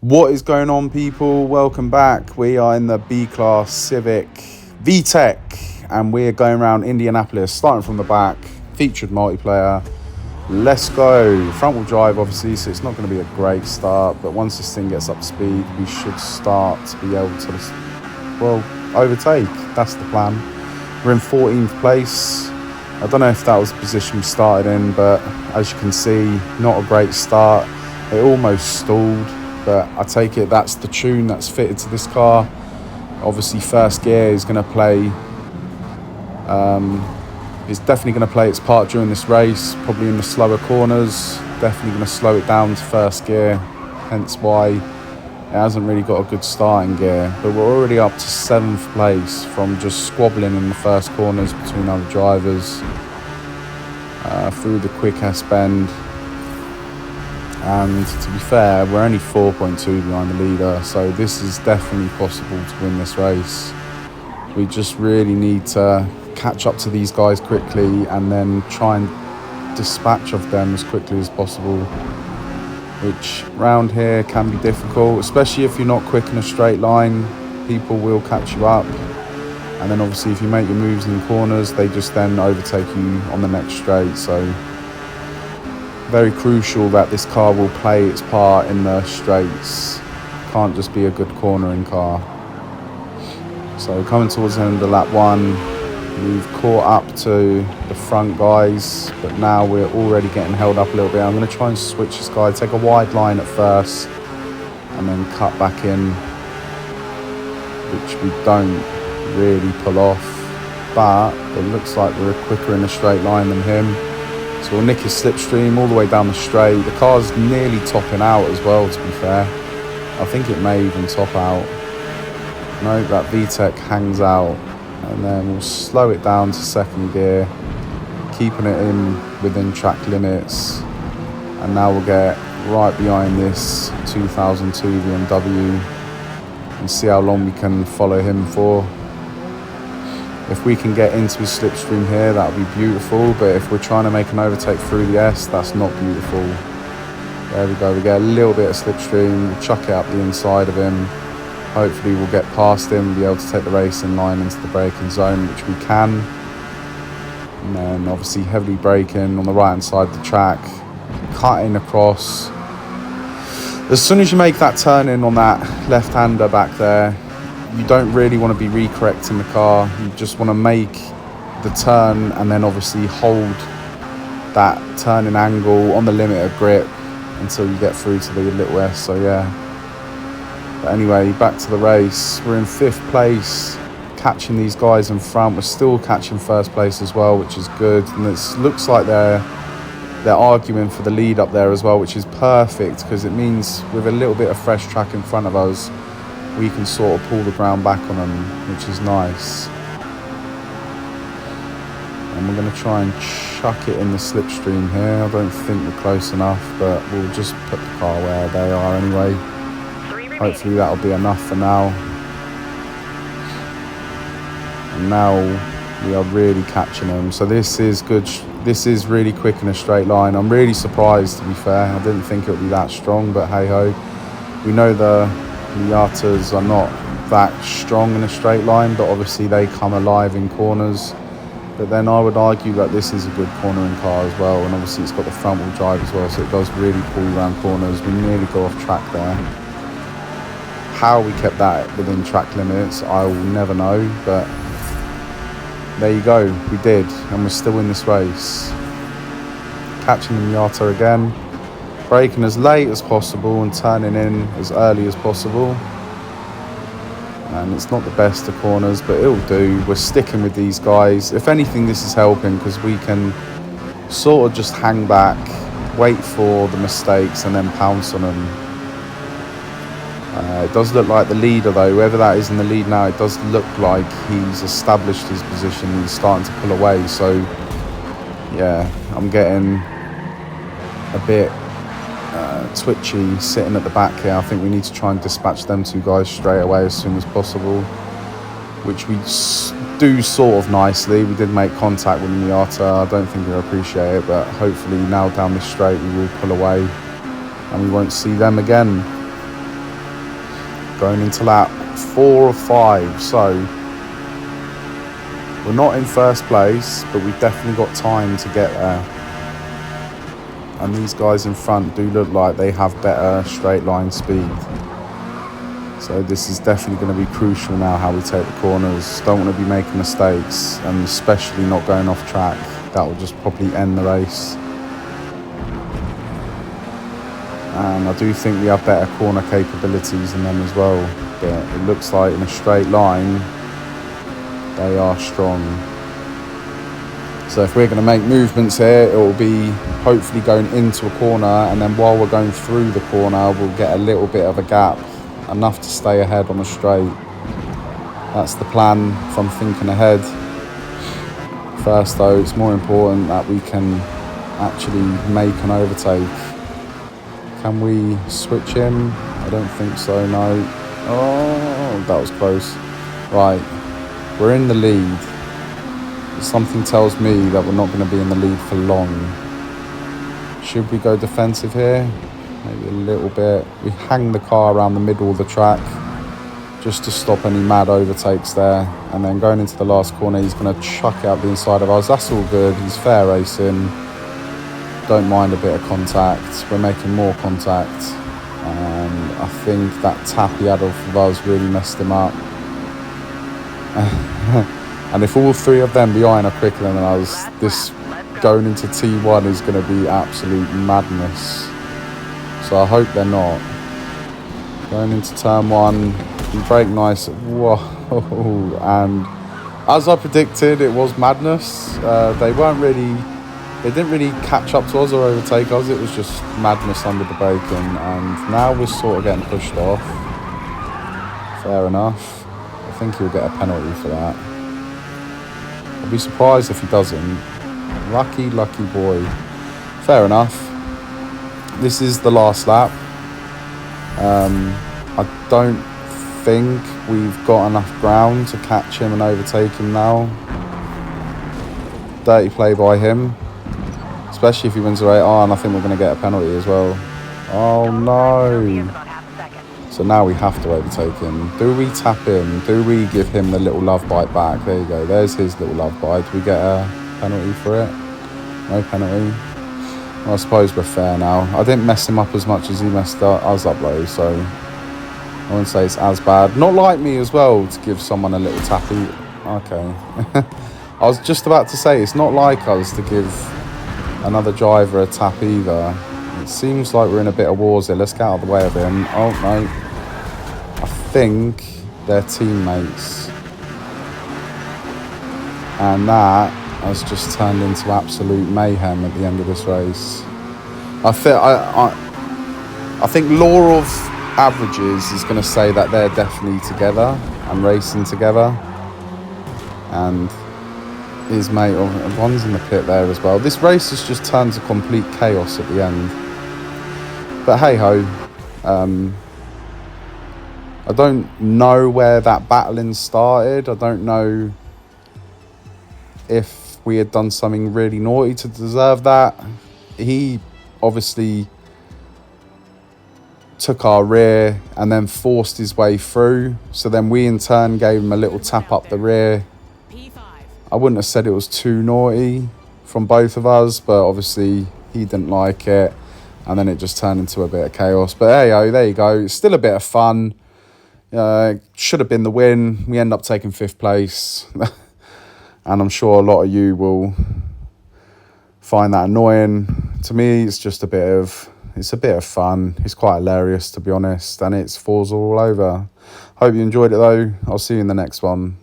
What is going on, people? Welcome back. We are in the B-Class Civic VTEC and we're going around Indianapolis, starting from the back, featured multiplayer. Let's go. Front wheel drive, obviously, so it's not going to be a great start, but once this thing gets up to speed, we should start to be able to, well, overtake. That's the plan. We're in 14th place. I don't know if that was the position we started in, but as you can see, not a great start. It almost stalled, but I take it that's the tune that's fitted to this car. Obviously, first gear is going to play, it's definitely going to play its part during this race, probably in the slower corners. Definitely going to slow it down to first gear, hence why it hasn't really got a good starting gear. But we're already up to 7th place from just squabbling in the first corners between other drivers, through the quick S-bend. And to be fair, we're only 4.2 behind the leader, so this is definitely possible to win this race. We just really need to catch up to these guys quickly and then try and dispatch of them as quickly as possible, which round here can be difficult, especially if you're not quick in a straight line. People will catch you up, and then obviously if you make your moves in corners, they just then overtake you on the next straight. So very crucial that this car will play its part in the straights. Can't just be a good cornering car. So coming towards the end of lap 1, we've caught up to the front guys, but now we're already getting held up a little bit. I'm going to try and switch this guy, take a wide line at first and then cut back in, which we don't really pull off, but it looks like we're quicker in a straight line than him. So we'll nick his slipstream all the way down the straight. The car's nearly topping out as well, to be fair. I think it may even top out. No, that VTEC hangs out. And then we'll slow it down to second gear, keeping it in within track limits. And now we'll get right behind this 2002 BMW and see how long we can follow him for. If we can get into his slipstream here, that would be beautiful. But if we're trying to make an overtake through the S, that's not beautiful. There we go. We get a little bit of slipstream. We'll chuck it up the inside of him. Hopefully we'll get past him and be able to take the race in line into the braking zone, which we can. And then obviously heavily braking on the right hand side of the track, cutting across. As soon as you make that turn in on that left-hander back there, you don't really want to be recorrecting the car. You just want to make the turn and then obviously hold that turning angle on the limit of grip until you get through to the little S. So yeah. But anyway, back to the race. We're in 5th place, catching these guys in front. We're still catching first place as well, which is good. And it looks like they're arguing for the lead up there as well, which is perfect, because it means with a little bit of fresh track in front of us, we can sort of pull the ground back on them, which is nice. And we're going to try and chuck it in the slipstream here. I don't think we're close enough, but we'll just put the car where they are anyway. Hopefully that'll be enough for now. And now we are really catching them. So this is good. This is really quick in a straight line. I'm really surprised, to be fair. I didn't think it would be that strong, but hey ho. We know the Miatas are not that strong in a straight line, but obviously they come alive in corners. But then I would argue that this is a good cornering car as well, and obviously it's got the front wheel drive as well, so it does really pull around corners. We nearly go off track there. How we kept that within track limits, I will never know, but there you go, we did, and we're still in this race. Catching the Miata again. Braking as late as possible and turning in as early as possible. And it's not the best of corners, but it'll do. We're sticking with these guys. If anything, this is helping because we can sort of just hang back, wait for the mistakes and then pounce on them. It does look like the leader though, whoever that is in the lead now, it does look like he's established his position. He's starting to pull away. So yeah, I'm getting a bit twitchy sitting at the back here. I think we need to try and dispatch them two guys straight away as soon as possible, which we do sort of nicely. We did make contact with Miata. I don't think he'll appreciate it, but hopefully now down this straight we will pull away and we won't see them again. going into lap 4 or 5. So we're not in first place, but we've definitely got time to get there. And these guys in front do look like they have better straight line speed. So this is definitely going to be crucial now how we take the corners. Don't want to be making mistakes, and especially not going off track. That will just probably end the race. And I do think we have better corner capabilities than them as well. But it looks like in a straight line, they are strong. So if we're going to make movements here, it will be hopefully going into a corner, and then while we're going through the corner, we'll get a little bit of a gap, enough to stay ahead on the straight. That's the plan if I'm thinking ahead. First though, it's more important that we can actually make an overtake. Can we switch him? I don't think so, no. Oh, that was close. Right, we're in the lead. Something tells me that we're not going to be in the lead for long. Should we go defensive here? Maybe a little bit. We hang the car around the middle of the track just to stop any mad overtakes there. And then going into the last corner, he's going to chuck it out the inside of us. That's all good. He's fair racing. Don't mind a bit of contact. We're making more contact. And I think that tap he had off of us really messed him up. And if all three of them behind are quicker than us, this going into T1 is going to be absolute madness. So I hope they're not. Going into turn 1, we brake nice. Whoa! And as I predicted, it was madness. They didn't really catch up to us or overtake us. It was just madness under the braking. And now we're sort of getting pushed off. Fair enough. I think he'll get a penalty for that. I'll be surprised if he doesn't. Lucky boy. Fair enough. This is the last lap. I don't think we've got enough ground to catch him and overtake him now. Dirty play by him. Especially if he wins the race. Oh, and I think we're going to get a penalty as well. Oh no. So now we have to overtake him. Do we tap him? Do we give him the little love bite back? There you go. There's his little love bite. Do we get a penalty for it? No penalty. Well, I suppose we're fair now. I didn't mess him up as much as he messed us up though, so I wouldn't say it's as bad. Not like me as well to give someone a little tappy. Okay. I was just about to say, it's not like us to give another driver a tap either. It seems like we're in a bit of wars here. Let's get out of the way of him. Oh, no. I think they're teammates. And that has just turned into absolute mayhem at the end of this race. I think law of averages is going to say that they're definitely together and racing together. And his mate, one's in the pit there as well. This race has just turned to complete chaos at the end. But hey ho, I don't know where that battling started. I don't know if we had done something really naughty to deserve that. He obviously took our rear and then forced his way through. So then we in turn gave him a little tap up the rear. I wouldn't have said it was too naughty from both of us, but obviously he didn't like it. And then it just turned into a bit of chaos. But hey, there you go. It's still a bit of fun. Should have been the win. We end up taking 5th place. And I'm sure a lot of you will find that annoying. To me, it's just a bit of fun. It's quite hilarious, to be honest. And it's Forza all over. Hope you enjoyed it, though. I'll see you in the next one.